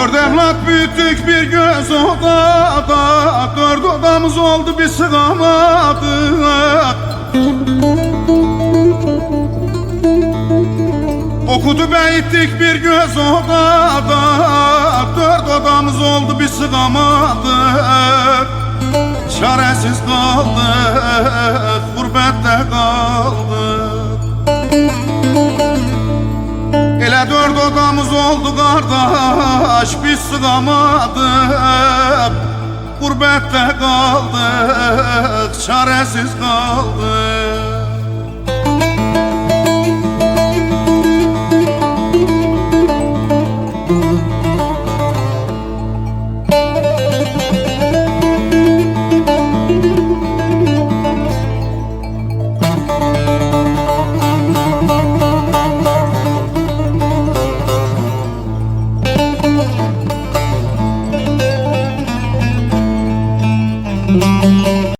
Dört evlat büyüttük bir göz odada, dört odamız oldu bir sığamadık. Okudu büyüttük bir göz odada, dört odamız oldu bir sığamadık. Çaresiz kaldık, gurbette kaldık. Elə dört odamız oldu kardeş, biz sığamadık. Gurbette kaldık, çaresiz kaldık.